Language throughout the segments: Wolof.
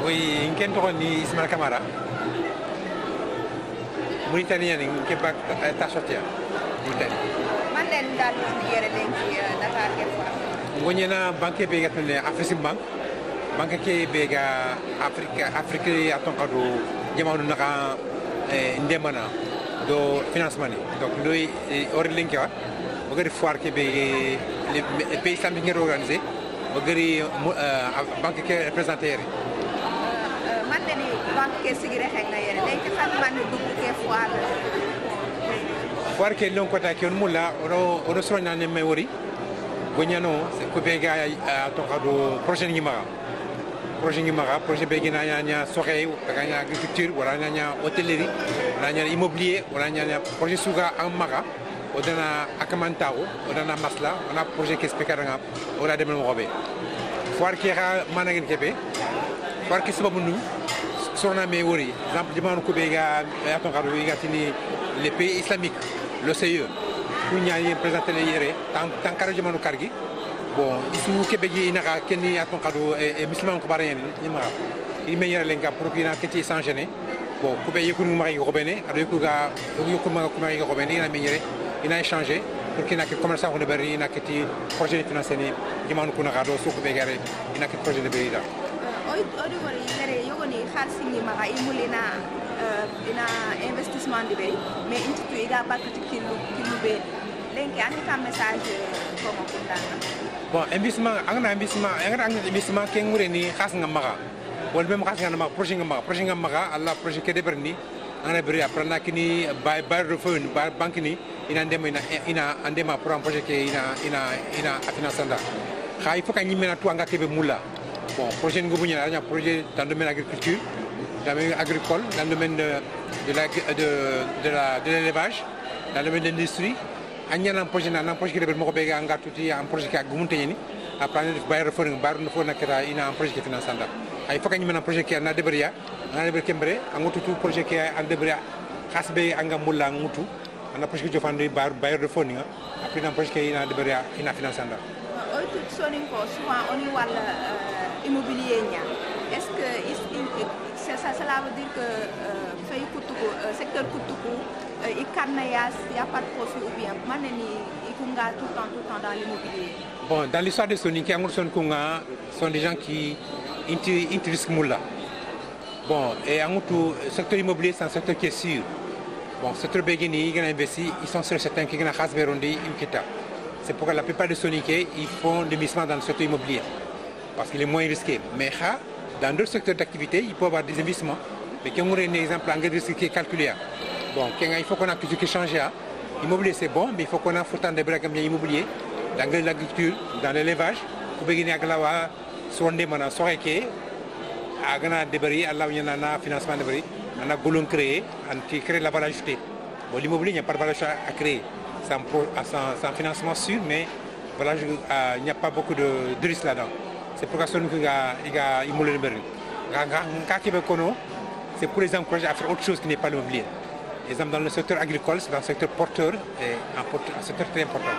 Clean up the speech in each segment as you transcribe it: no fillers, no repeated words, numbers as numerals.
Oui, in ken togon ni Ismail Camara. Mauritania ni ke bak ta sortia. Mauritania. Man len dal ni yere lenki Dakar ke fa. Ngonyena banque be gatne Afrisimbank. Banque ke be ga Afrique aton kadu jamanu naka ndemana do financement. Donc loy ori lenki wa. Bogari foire ke be les pays islamiques ngir organiser. Bogari banque ke représenter. Man len banque ke sigire xeng na yere lenki xam man dugg ke foire. Foire ke lon kota ke on mulla ono soronya ne me wori. Gonyano ko be ga aton kadu projet ngi maga projet be gina nya soxé daga nya agriculture wala nya hôtellerie wala nya immobilier wala nya projet suga en maga odana akamantao odana masla ona projet ke spekaranga wala demel mo xobe foire ke xa managin kebe foire ke sababu nu sorna me wori exemple dimanu ko be ga aton kadu yi gatini les pays islamiques l'OCE ku ñaani présenter les yéré tan kara dimanu kargi bon isu kebe gi inaka kenni aton kadu e musulman ko bare ni ma il meilleur lenga pour que na keti s'enchaîner bon ko be yekunu mari ko bene ado ko ga ko ma ko mari ko bene na meilleur ina échanger pour que na ke commerçant ko bari na keti projet financier ni dimanu ko na gado so ko be gare ina ke projet de bari da odi wari yere yogoni khalsi ni maga imulina ina investissement de bay mais intu iga bakati kilu be lenki ani ka message ko mo kundana bon investissement angana investissement ke ngure ni khas nga maga wol mem khas nga maga projet nga maga alla projet ke de berni angana beri après na kini bay de feu banque ni ina andema pour un projet ke ina financanda khay foka ni mena to anga kebe mula bon projet ngo bunya nya projet dans le domaine agriculture dans le domaine agricole dans le domaine de l'élevage dans le domaine de l'industrie anya nan projet ke de mo be nga tuti en projet ka gumunte ni après def bayar fo no fo nakata ina en projet ke financanda ay foka ni mena projet ke na deberia na deber kembre angutu tu projet ke an deberia khasbe anga mulla ngutu ana projet ke jofande bayar de fo ni après nan projet ke ina deberia ina financanda oy tout sonin ko souvent on y wala immobilier nya est-ce que ça veut dire que fay kutuko secteur kutuko il y a pas de profit ou bien maneni ikunga tout le temps dans l'immobilier. Bon, dans l'histoire de Sonic, sont des gens qui intéressent Moula. Bon, et en tout, le secteur immobilier, c'est un secteur qui est sûr. Bon, le secteur Begini, ils ont investi, ils sont sur certains qui ont Khasberondi, Imkita. C'est pourquoi la plupart des Sonic, ils font des investissements dans le secteur immobilier. Parce qu'il est moins risqué. Mais dans d'autres secteurs d'activité, il peut y avoir des investissements. Mais quand on a un exemple, un risque qui est calculé. Bon, il faut qu'on a quelque chose qui change. L'immobilier c'est bon, mais il faut qu'on a autant de braques immobilier dans l'agriculture, dans l'élevage. Pour beginer à la sonde mana soreke, à gana débris, à la un financement de bris, on a goulon créé, on crée la valeur ajoutée. Bon, l'immobilier il n'y a pas de valeur à créer, sans financement sûr, mais voilà, il n'y a pas beaucoup de risques là-dedans. C'est pour ça qu'il y a immobilier de bris. C'est pour les encourager à faire autre chose qui n'est pas l'immobilier. Exemple, dans le secteur agricole, c'est un secteur porteur et un secteur très important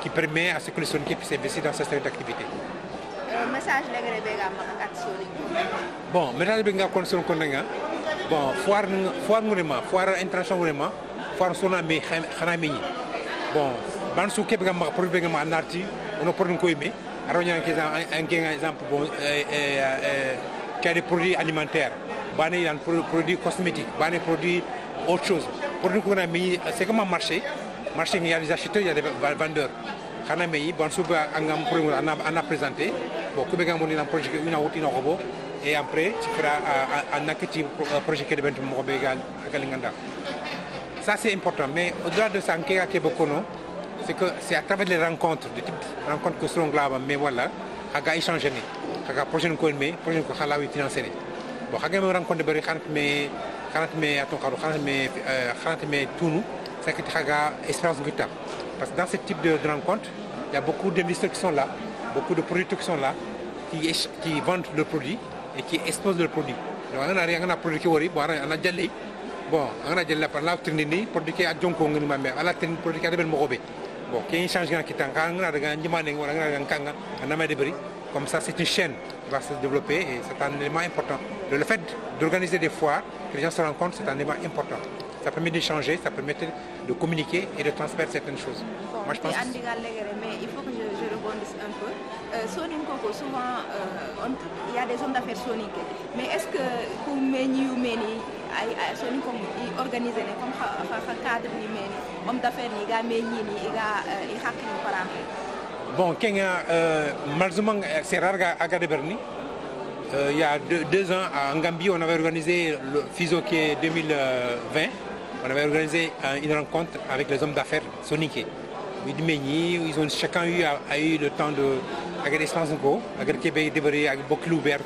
qui permet à ce que les Soniques puissent investir dans ce secteur d'activité. Message bon, message de bon, foire international, foire sonami, bon, Bansou Kébé, produit en arti, on a produit un coïmé, alors il y a un exemple qui a des produits alimentaires, il y a des produits cosmétiques, des produits autre chose. C'est comme un marché. Marché, il y a des acheteurs, il y a des vendeurs. On a présenté. Bon, un projet et après, tu feras un projet qui est ça, c'est important. Mais au-delà de ça, c'est que c'est à travers les rencontres, des types de rencontres que seront là, mais voilà, on a échangé. On a prochain coup, mais prochain coup, on a financé. Bon, on a rencontré des mais c'est que tu as expérience guitare. Parce que dans ce type de rencontre, il y a beaucoup d'investisseurs qui sont là, beaucoup de producteurs qui sont là, qui vendent leurs produits et qui exposent leurs produits. Donc, on a rien à produire qui on a déjà bon, on a déjà par là, produit qui a donc on a la produit qui a des bon, qui change qui est en train de gagner, on a des bris, Comme ça, c'est une chaîne qui va se développer et c'est un élément important. Le fait d'organiser des foires, que les gens se rencontrent, c'est un élément important. Ça permet d'échanger, ça permet de communiquer et de transmettre certaines choses. Bon, moi, je pense mais il faut que je rebondisse un peu. Soninko, souvent, il y a des hommes d'affaires Soninké. Mais est-ce que pour Méni ou Méni, Soninko organisé comme un cadre ni Méni, hommes d'affaires ni gars Méni ni gars Hakim par exemple? Bon, Kenya, malheureusement, c'est rare à Gadeberni. Il y a 2 ans, en Gambie, on avait organisé le FISOK 2020. On avait organisé une rencontre avec les hommes d'affaires Soninké. Ils ont chacun eu le temps de regarder l'espace de go, regarder Québec, débarrer avec beaucoup ouvert.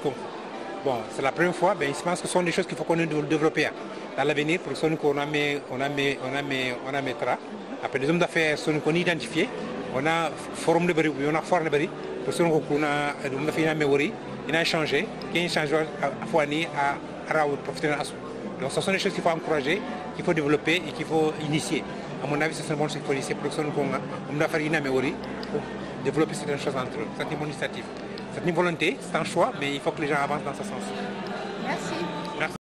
Bon, c'est la première fois, mais je pense que ce sont des choses qu'il faut qu'on développer dans l'avenir. Pour Soninko, on a mettra. Après, les hommes d'affaires Soninko identifiés, on a forum de Bari, on a forum de Bari. Pour Soninko, on a fait une mémoire, il a échangé, qui a échangé à Fouani, à Raoult, professionnel. Donc, ce sont des choses qu'il faut encourager, qu'il faut développer et qu'il faut initier. À mon avis, ce sont des choses qu'il faut initier pour que on a fait une mémoire pour développer certaines choses entre eux. C'est une initiative. C'est une volonté, c'est un choix, mais il faut que les gens avancent dans ce sens. Merci. Merci.